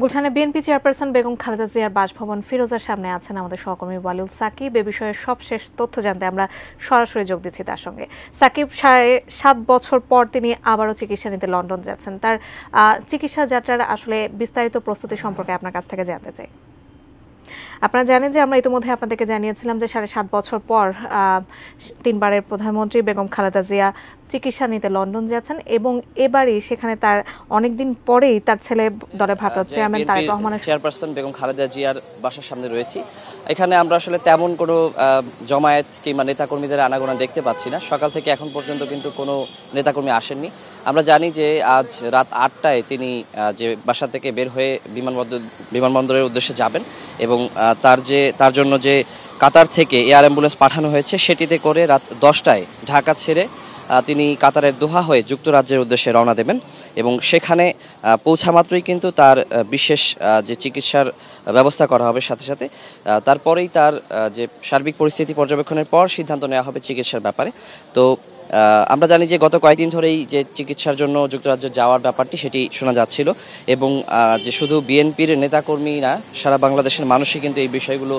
গুলশানে BNP chairperson Begum Khaleda জিয়ার বাসভবন ফিরোজার সামনে আছেন আমাদের সহকর্মী ওয়ালিউল সাকিব। এ বিষয়ে সবশেষ তথ্য জানতে আমরা সরাসরি যোগ দিচ্ছি তার সঙ্গে। সাকিব, 7.5 বছর পর তিনি আবারও চিকিৎসা নিতে লন্ডন যাচ্ছেন। তার চিকিৎসা যাত্রার আসলে বিস্তারিত প্রস্তুতি সম্পর্কে আপনার কাছ থেকে জানতে চাই। আপনারা জানেন যে আমরা ইতিমধ্যে আপনাদেরকে জানিয়েছিলাম যে 7.5 বছর পর 3বারের প্রধানমন্ত্রী বেগম খালেদা জিয়া চিকিৎসা নিতে লন্ডন যাচ্ছেন এবং এবারই সেখানে তার অনেকদিন পরেই তার ছেলে দলের ভারপ্রাপ্ত চেয়ারম্যান তারেক রহমানের চেয়ারপারসন বেগম খালেদা জিয়ার বাসার সামনে রয়েছি। এখানে আমরা আসলে তেমন কোনো জমায়েত কিংবা নেতাকর্মীদের আনাগোনা দেখতে পাচ্ছি না। সকাল থেকে এখন পর্যন্ত কিন্তু কোনো নেতাকর্মী আসেননি। আমরা জানি যে আজ রাত 8টায় তিনি যে বাসা থেকে বের হয়ে বিমানবন্দরের উদ্দেশ্যে যাবেন এবং তার জন্য যে কাতার থেকে এয়ার অ্যাম্বুলেন্স পাঠানো হয়েছে সেটিতে করে রাত 10টায় ঢাকা ছেড়ে তিনি কাতারের দোহা হয়ে যুক্তরাজ্যের উদ্দেশ্যে রওনা দেবেন এবং সেখানে পৌঁছা মাত্রই কিন্তু তার বিশেষ যে চিকিৎসার ব্যবস্থা করা হবে, সাথে সাথে তারপরেই তার যে সার্বিক পরিস্থিতি পর্যবেক্ষণের পর সিদ্ধান্ত নেওয়া হবে চিকিৎসার ব্যাপারে। তো আমরা জানি যে গত কয়েকদিন ধরেই যে চিকিৎসার জন্য যুক্তরাজ্যে যাওয়ার ব্যাপারটি সেটি শোনা যাচ্ছিল এবং যে শুধু বিএনপির নেতাকর্মী না, সারা বাংলাদেশের মানুষই কিন্তু এই বিষয়গুলো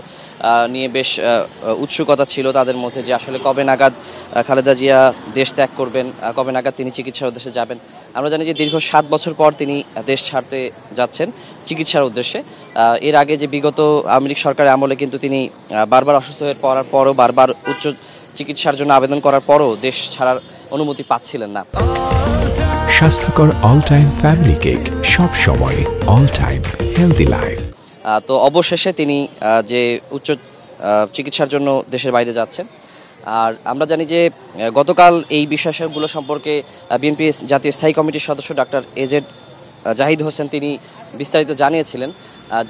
নিয়ে বেশ উৎসুকতা ছিল তাদের মধ্যে যে আসলে কবে নাগাদ খালেদা জিয়া দেশ ত্যাগ করবেন, কবে নাগাদ তিনি চিকিৎসার উদ্দেশ্যে যাবেন। আমরা জানি যে দীর্ঘ 7 বছর পর তিনি দেশ ছাড়তে যাচ্ছেন চিকিৎসার উদ্দেশ্যে। এর আগে যে বিগত আওয়ামী লীগ সরকারের আমলে কিন্তু তিনি বারবার অসুস্থ হয়ে পড়ার পরও বারবার উচ্চ চিকিৎসার জন্য আবেদন করার পরও দেশ ছাড়ার অনুমতি পাচ্ছিলেন না। স্বাস্থ্যকর অল টাইম ফ্যামিলি কেক, সব সময় অল টাইম হেলদি লাইফ। তো অবশেষে তিনি যে উচ্চ চিকিৎসার জন্য দেশের বাইরে যাচ্ছেন। আর আমরা জানি যে গতকাল এই বিষয়গুলো সম্পর্কে বিএনপি জাতীয় স্থায়ী কমিটির সদস্য ডাক্তার এজেড জাহিদ হোসেন তিনি বিস্তারিত জানিয়েছিলেন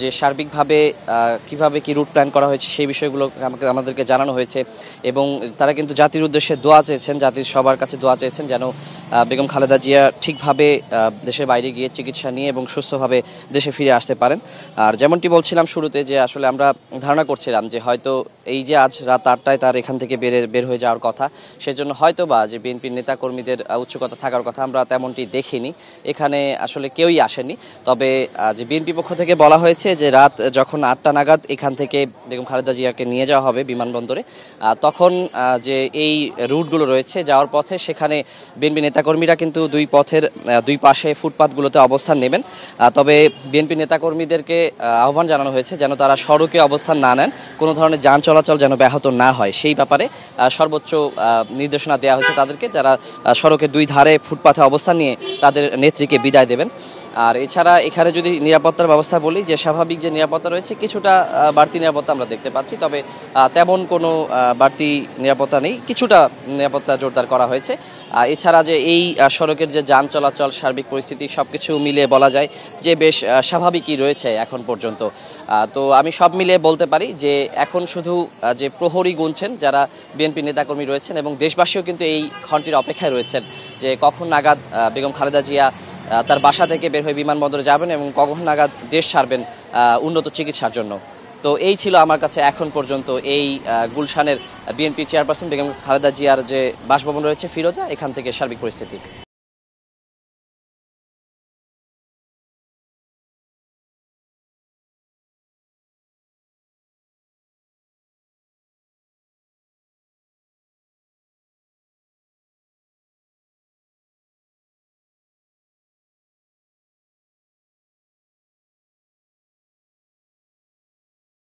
যে সার্বিকভাবে কিভাবে কি রুট প্ল্যান করা হয়েছে সেই বিষয়গুলো আমাদেরকে জানানো হয়েছে এবং তারা কিন্তু জাতির উদ্দেশ্যে দোয়া চেয়েছেন, জাতির সবার কাছে দোয়া চেয়েছেন যেন বেগম খালেদা জিয়া ঠিকভাবে দেশের বাইরে গিয়ে চিকিৎসা নিয়ে এবং সুস্থভাবে দেশে ফিরে আসতে পারেন। আর যেমনটি বলছিলাম শুরুতে যে আসলে আমরা ধারণা করছিলাম যে হয়তো এই যে আজ রাত 8টায় তার এখান থেকে বের হয়ে যাওয়ার কথা, সেজন্য হয়তো বা যে বিএনপির নেতাকর্মীদের উৎসুকতা থাকার কথা আমরা তেমনটি দেখিনি। এখানে আসলে কেউই আসেনি। তবে যে বিএনপি পক্ষ থেকে বলা হয়েছে যে রাত যখন 8টা নাগাদ এখান থেকে বেগম খালেদা জিয়াকে নিয়ে যাওয়া হবে বিমানবন্দরে, তখন যে এই রুটগুলো রয়েছে যাওয়ার পথে সেখানে বিএনপি নেতাকর্মীরা কিন্তু দুই পাশে ফুটপাথগুলোতে অবস্থান নেবেন। তবে বিএনপি নেতাকর্মীদেরকে আহ্বান জানানো হয়েছে যেন তারা সড়কে অবস্থান না নেন, কোনো ধরনের যান চলাচল যেন ব্যাহত না হয় সেই ব্যাপারে সর্বোচ্চ নির্দেশনা দেওয়া হয়েছে তাদেরকে, যারা সড়কের দুই ধারে ফুটপাথে অবস্থান নিয়ে তাদের নেত্রীকে বিদায় দেবেন। আর এছাড়া এখানে যদি নিরাপত্তার ব্যবস্থা বলি, যে স্বাভাবিক যে নিরাপত্তা রয়েছে কিছুটা বাড়তি নিরাপত্তা আমরা দেখতে পাচ্ছি, তবে তেমন কোনো বাড়তি নিরাপত্তা নেই, কিছুটা নিরাপত্তা জোরদার করা হয়েছে। এছাড়া যে এই সড়কের যে যান চলাচল সার্বিক পরিস্থিতি সবকিছু মিলিয়ে বলা যায় যে বেশ স্বাভাবিকই রয়েছে এখন পর্যন্ত। তো আমি সব মিলিয়ে বলতে পারি যে এখন শুধু যে প্রহরী গুনছেন যারা বিএনপি নেতাকর্মী রয়েছেন এবং দেশবাসীও কিন্তু এই ক্ষণটির অপেক্ষায় রয়েছেন যে কখন নাগাদ বেগম খালেদা জিয়া তার বাসা থেকে বের হয়ে বিমানবন্দরে যাবেন এবং কখন নাগাদ দেশ ছাড়বেন উন্নত চিকিৎসার জন্য। তো এই ছিল আমার কাছে এখন পর্যন্ত এই গুলশানের বিএনপি চেয়ারপারসন বেগম খালেদা জিয়ার যে বাসভবন রয়েছে ফিরোজা, এখান থেকে সার্বিক পরিস্থিতি।